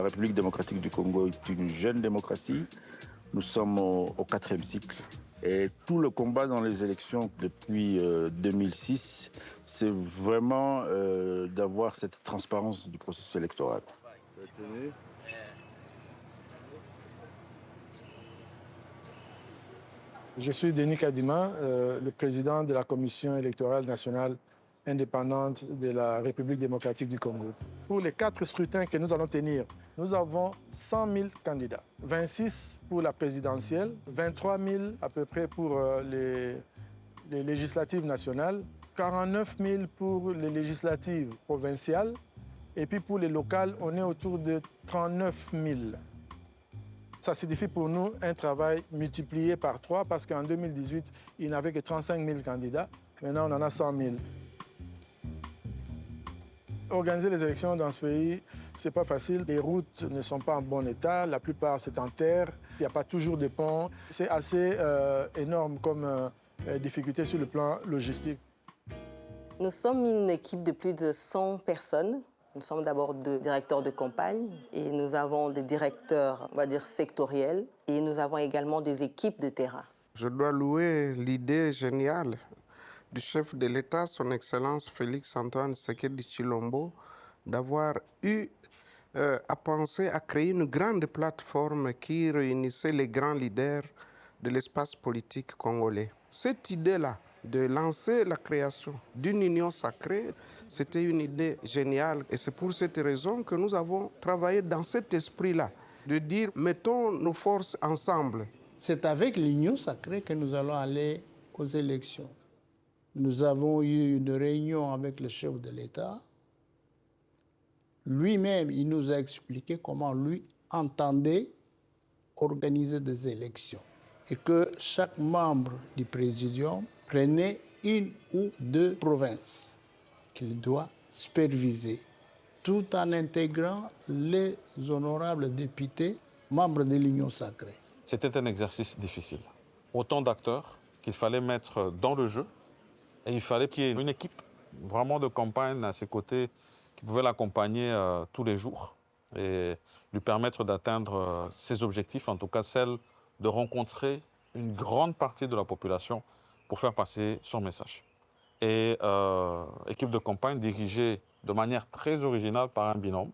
La République démocratique du Congo est une jeune démocratie. Nous sommes au 4e cycle. Et tout le combat dans les élections depuis 2006, c'est vraiment d'avoir cette transparence du processus électoral. Je suis Denis Kadima, le président de la Commission électorale nationale indépendante de la République démocratique du Congo. Pour les 4 scrutins que nous allons tenir, nous avons 100 000 candidats. 26 pour la présidentielle, 23 000 à peu près pour les législatives nationales, 49 000 pour les législatives provinciales, et puis pour les locales, on est autour de 39 000. Ça signifie pour nous un travail multiplié par 3 parce qu'en 2018, il n'avait que 35 000 candidats. Maintenant, on en a 100 000. Organiser les élections dans ce pays, ce n'est pas facile. Les routes ne sont pas en bon état. La plupart, c'est en terre. Il n'y a pas toujours de ponts. C'est assez énorme comme difficulté sur le plan logistique. Nous sommes une équipe de plus de 100 personnes. Nous sommes d'abord 2 directeurs de campagne et nous avons des directeurs, on va dire, sectoriels et nous avons également des équipes de terrain. Je dois louer l'idée géniale du chef de l'État, son Excellence Félix-Antoine Tshisekedi Tshilombo, d'avoir eu à penser à créer une grande plateforme qui réunissait les grands leaders de l'espace politique congolais. Cette idée-là, de lancer la création d'une union sacrée, c'était une idée géniale. Et c'est pour cette raison que nous avons travaillé dans cet esprit-là, de dire mettons nos forces ensemble. C'est avec l'union sacrée que nous allons aller aux élections. Nous avons eu une réunion avec le chef de l'État. Lui-même, il nous a expliqué comment lui entendait organiser des élections et que chaque membre du présidium prenait une ou 2 provinces qu'il doit superviser, tout en intégrant les honorables députés membres de l'Union sacrée. C'était un exercice difficile. Autant d'acteurs qu'il fallait mettre dans le jeu et il fallait qu'il y ait une équipe vraiment de campagne à ses côtés qui pouvait l'accompagner tous les jours et lui permettre d'atteindre ses objectifs, en tout cas celle de rencontrer une grande partie de la population pour faire passer son message. Et équipe de campagne dirigée de manière très originale par un binôme,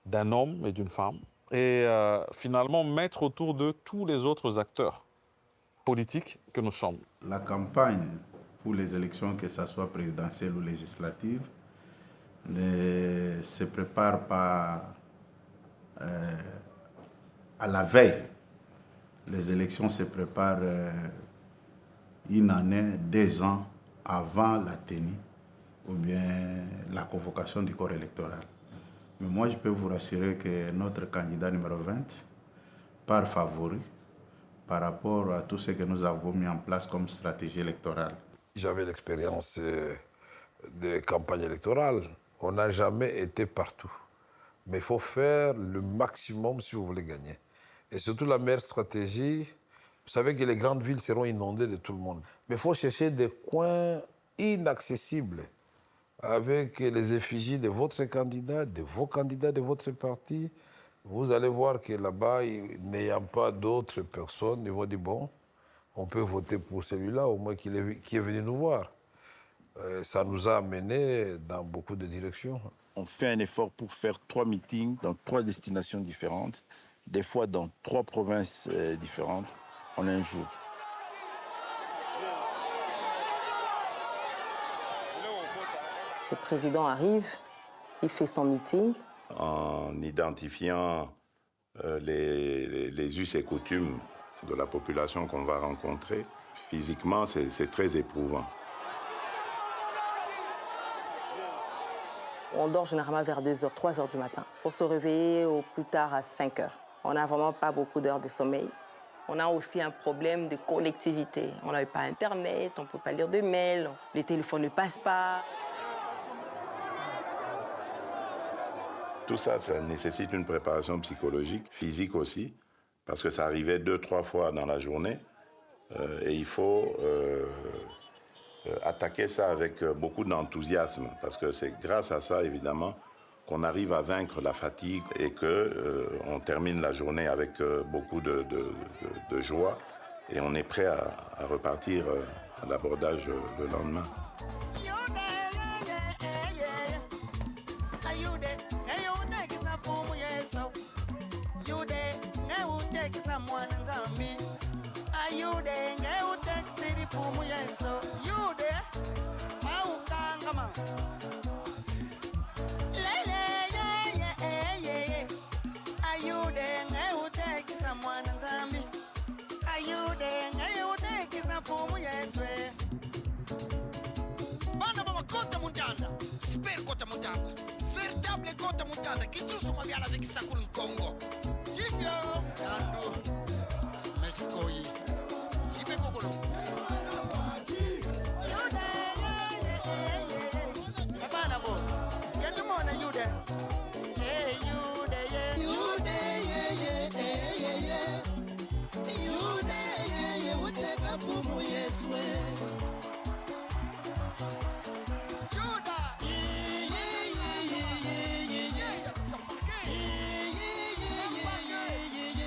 d'un homme et d'une femme, et finalement mettre autour de tous les autres acteurs politiques que nous sommes. La campagne pour les élections, que ce soit présidentielle ou législative, ne se prépare pas à la veille. Les élections se préparent une année, 2 ans avant la tenue ou bien la convocation du corps électoral. Mais moi, je peux vous rassurer que notre candidat numéro 20 part favori par rapport à tout ce que nous avons mis en place comme stratégie électorale. J'avais l'expérience de campagne électorale. On n'a jamais été partout. Mais il faut faire le maximum si vous voulez gagner. Et surtout la meilleure stratégie, vous savez que les grandes villes seront inondées de tout le monde. Mais il faut chercher des coins inaccessibles avec les effigies de votre candidat, de vos candidats de votre parti. Vous allez voir que là-bas, n'ayant pas d'autres personnes, ils vont dire, bon, on peut voter pour celui-là, au moins qui est venu nous voir. Ça nous a amené dans beaucoup de directions. On fait un effort pour faire 3 meetings dans 3 destinations différentes, des fois dans 3 provinces différentes en un jour. Le président arrive, il fait son meeting. En identifiant les us et coutumes de la population qu'on va rencontrer, physiquement, c'est très éprouvant. On dort généralement vers 2h, 3h du matin pour se réveiller au plus tard à 5h. On n'a vraiment pas beaucoup d'heures de sommeil. On a aussi un problème de connectivité. On n'avait pas Internet, on ne peut pas lire de mails, les téléphones ne passent pas. Tout ça, ça nécessite une préparation psychologique, physique aussi, parce que ça arrivait 2-3 fois dans la journée. Et il faut attaquer ça avec beaucoup d'enthousiasme, parce que c'est grâce à ça, évidemment, qu'on arrive à vaincre la fatigue et qu'on termine la journée avec beaucoup de joie et on est prêt à repartir à l'abordage le lendemain. Véritable Kota Mutanda, qui tout son maviala avec Sakul Congo. Yifio, Ando, Mexico, Sipe Kokolo.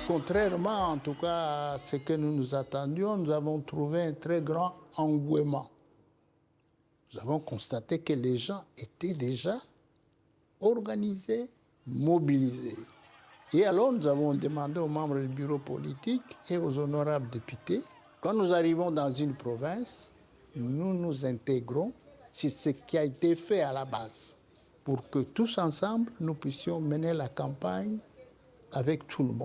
Contrairement en tout cas à ce que nous nous attendions, nous avons trouvé un très grand engouement. Nous avons constaté que les gens étaient déjà organisés, mobilisés. Et alors nous avons demandé aux membres du bureau politique et aux honorables députés, quand nous arrivons dans une province, nous nous intégrons sur ce qui a été fait à la base, pour que tous ensemble, nous puissions mener la campagne avec tout le monde.